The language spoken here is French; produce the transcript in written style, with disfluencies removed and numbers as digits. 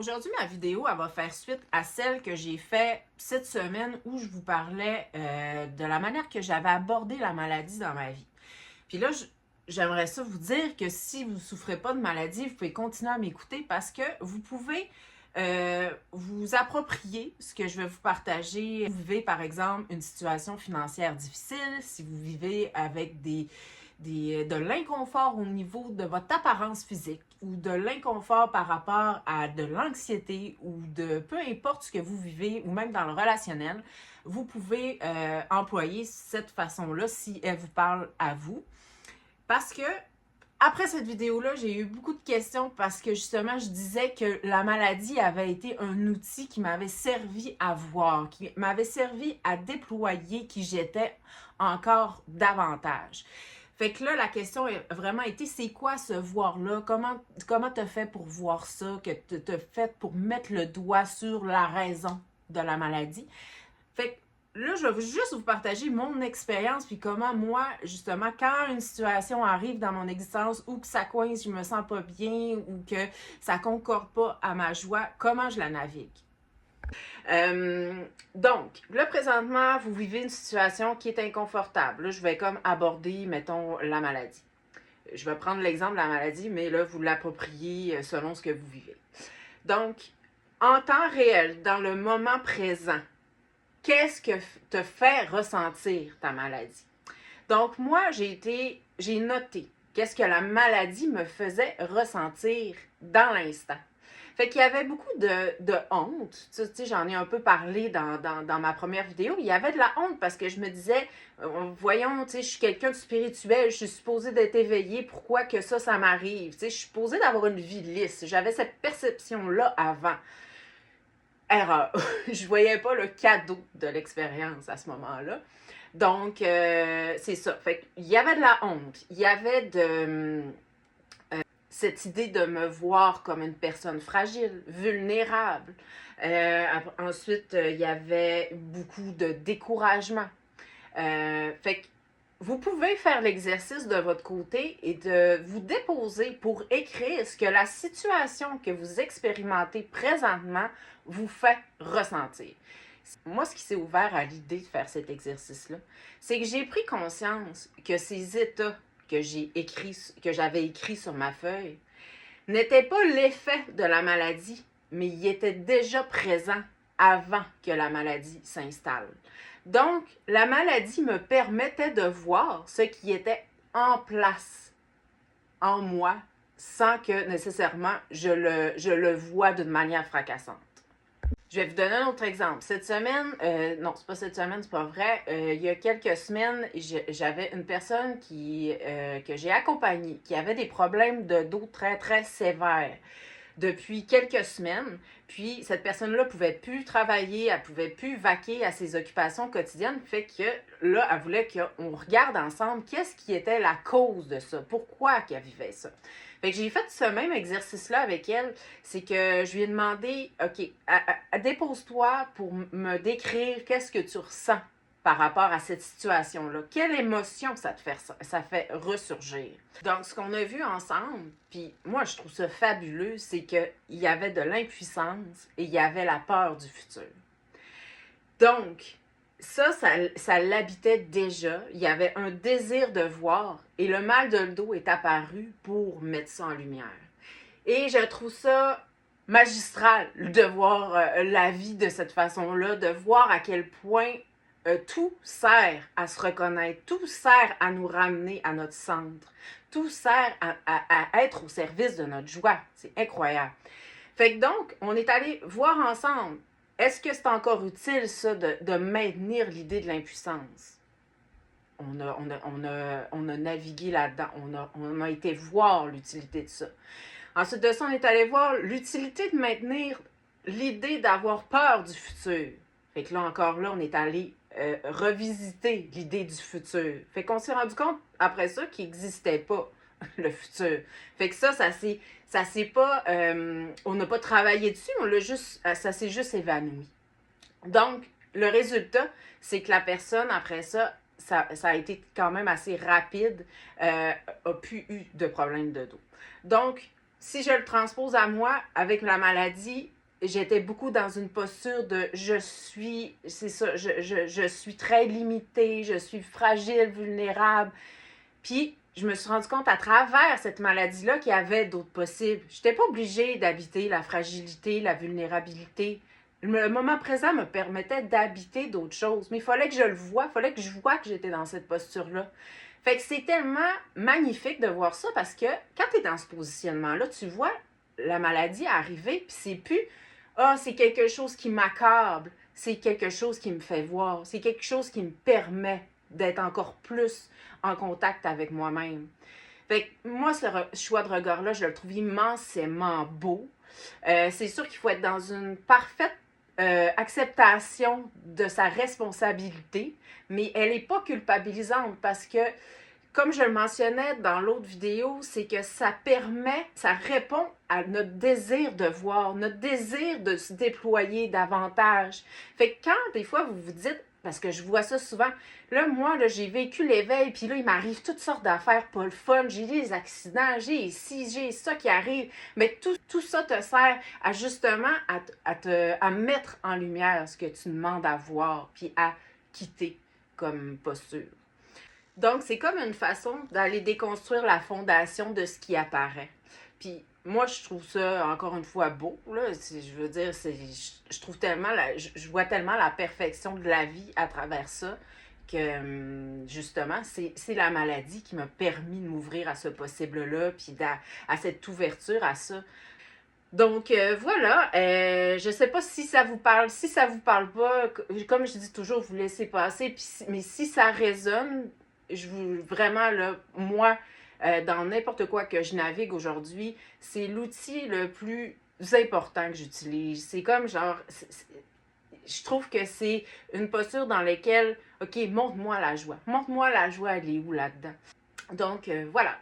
Aujourd'hui, ma vidéo, elle va faire suite à celle que j'ai faite cette semaine où je vous parlais de la manière que j'avais abordé la maladie dans ma vie. Puis là, j'aimerais ça vous dire que si vous ne souffrez pas de maladie, vous pouvez continuer à m'écouter parce que vous pouvez vous approprier ce que je vais vous partager. Si vous vivez, par exemple, une situation financière difficile, si vous vivez avec de l'inconfort au niveau de votre apparence physique ou de l'inconfort par rapport à de l'anxiété ou de peu importe ce que vous vivez ou même dans le relationnel, vous pouvez employer cette façon-là si elle vous parle à vous. Parce que après cette vidéo-là, j'ai eu beaucoup de questions parce que justement, je disais que la maladie avait été un outil qui m'avait servi à voir, qui m'avait servi à déployer qui j'étais encore davantage. Fait que là, la question a vraiment été, c'est quoi ce voir-là? Comment t'as fait pour voir ça? Que t'as fait pour mettre le doigt sur la raison de la maladie? Fait que là, je vais juste vous partager mon expérience, puis comment moi, justement, quand une situation arrive dans mon existence ou que ça coince, je me sens pas bien ou que ça concorde pas à ma joie, comment je la navigue. Donc, là, présentement, vous vivez une situation qui est inconfortable. Là, je vais comme aborder, mettons, la maladie. Je vais prendre l'exemple de la maladie, mais là, vous l'appropriez selon ce que vous vivez. Donc, en temps réel, dans le moment présent, qu'est-ce que te fait ressentir ta maladie? Donc, moi, j'ai noté qu'est-ce que la maladie me faisait ressentir dans l'instant. Fait qu'il y avait beaucoup de honte. Tu sais, j'en ai un peu parlé dans ma première vidéo. Il y avait de la honte parce que je me disais, voyons, tu sais, je suis quelqu'un de spirituel, je suis supposée d'être éveillée, pourquoi que ça m'arrive? Tu sais, je suis supposée d'avoir une vie lisse. J'avais cette perception-là avant. Erreur. Je voyais pas le cadeau de l'expérience à ce moment-là. Donc, c'est ça. Fait qu'il y avait de la honte. Il y avait cette idée de me voir comme une personne fragile, vulnérable. Ensuite, il y avait beaucoup de découragement. Fait que vous pouvez faire l'exercice de votre côté et de vous déposer pour écrire ce que la situation que vous expérimentez présentement vous fait ressentir. Moi, ce qui s'est ouvert à l'idée de faire cet exercice-là, c'est que j'ai pris conscience que ces états que j'avais écrits sur ma feuille, n'étaient pas l'effet de la maladie, mais ils étaient déjà présents avant que la maladie s'installe. Donc, la maladie me permettait de voir ce qui était en place en moi sans que nécessairement je le vois d'une manière fracassante. Je vais vous donner un autre exemple. Cette semaine, non, c'est pas cette semaine, c'est pas vrai. Il y a quelques semaines, j'avais une personne que j'ai accompagnée qui avait des problèmes de dos très, très sévères depuis quelques semaines. Puis, cette personne-là pouvait plus travailler, elle pouvait plus vaquer à ses occupations quotidiennes. Fait que là, elle voulait qu'on regarde ensemble qu'est-ce qui était la cause de ça, pourquoi qu'elle vivait ça. Fait que j'ai fait ce même exercice-là avec elle, c'est que je lui ai demandé, OK, dépose-toi pour me décrire qu'est-ce que tu ressens par rapport à cette situation-là. Quelle émotion ça fait ressurgir? Donc, ce qu'on a vu ensemble, puis moi, je trouve ça fabuleux, c'est qu'il y avait de l'impuissance et il y avait la peur du futur. Donc, ça l'habitait déjà. Il y avait un désir de voir et le mal de dos est apparu pour mettre ça en lumière. Et je trouve ça magistral de voir la vie de cette façon-là, de voir à quel point tout sert à se reconnaître, tout sert à nous ramener à notre centre, tout sert à être au service de notre joie. C'est incroyable. Fait que donc, on est allé voir ensemble, est-ce que c'est encore utile ça de maintenir l'idée de l'impuissance? On a navigué là-dedans, on a été voir l'utilité de ça. Ensuite de ça, on est allé voir l'utilité de maintenir l'idée d'avoir peur du futur. Fait que là, encore là, on est allé revisiter l'idée du futur. Fait qu'on s'est rendu compte, après ça, qu'il n'existait pas le futur. Fait que ça s'est pas... on n'a pas travaillé dessus, ça s'est juste évanoui. Donc, le résultat, c'est que la personne, après ça a été quand même assez rapide, a plus eu de problème de dos. Donc, si je le transpose à moi, avec la maladie, j'étais beaucoup dans une posture de je suis, c'est ça, je suis très limitée, je suis fragile, vulnérable. Puis, je me suis rendu compte à travers cette maladie-là qu'il y avait d'autres possibles. Je n'étais pas obligée d'habiter la fragilité, la vulnérabilité. Le moment présent me permettait d'habiter d'autres choses. Mais il fallait que je le voie, il fallait que je voie que j'étais dans cette posture-là. Fait que c'est tellement magnifique de voir ça parce que quand tu es dans ce positionnement-là, tu vois la maladie arriver, puis c'est plus ah, c'est quelque chose qui m'accable, c'est quelque chose qui me fait voir, c'est quelque chose qui me permet d'être encore plus en contact avec moi-même. Fait que moi, ce choix de regard-là, je le trouve immensément beau. C'est sûr qu'il faut être dans une parfaite acceptation de sa responsabilité, mais elle n'est pas culpabilisante parce que, comme je le mentionnais dans l'autre vidéo, c'est que ça permet, ça répond à notre désir de voir, notre désir de se déployer davantage. Fait que quand, des fois, vous vous dites, parce que je vois ça souvent, là, moi, là, j'ai vécu l'éveil, puis là, il m'arrive toutes sortes d'affaires pas le fun, j'ai des accidents, j'ai ci, j'ai ça qui arrive, mais tout ça te sert à justement à mettre en lumière ce que tu demandes à voir, puis à quitter comme posture. Donc, c'est comme une façon d'aller déconstruire la fondation de ce qui apparaît. Puis, moi, je trouve ça, encore une fois, beau. Là. Je veux dire, je trouve tellement, je vois tellement la perfection de la vie à travers ça que, justement, c'est la maladie qui m'a permis de m'ouvrir à ce possible-là, puis à cette ouverture à ça. Donc, voilà, je sais pas si ça vous parle, si ça vous parle pas, comme je dis toujours, vous laissez passer, puis mais si ça résonne, je vous, vraiment, là, moi, dans n'importe quoi que je navigue aujourd'hui, c'est l'outil le plus important que j'utilise. C'est comme genre, je trouve que c'est une posture dans laquelle, OK, montre-moi la joie. Montre-moi la joie, elle est où là-dedans? Donc, voilà.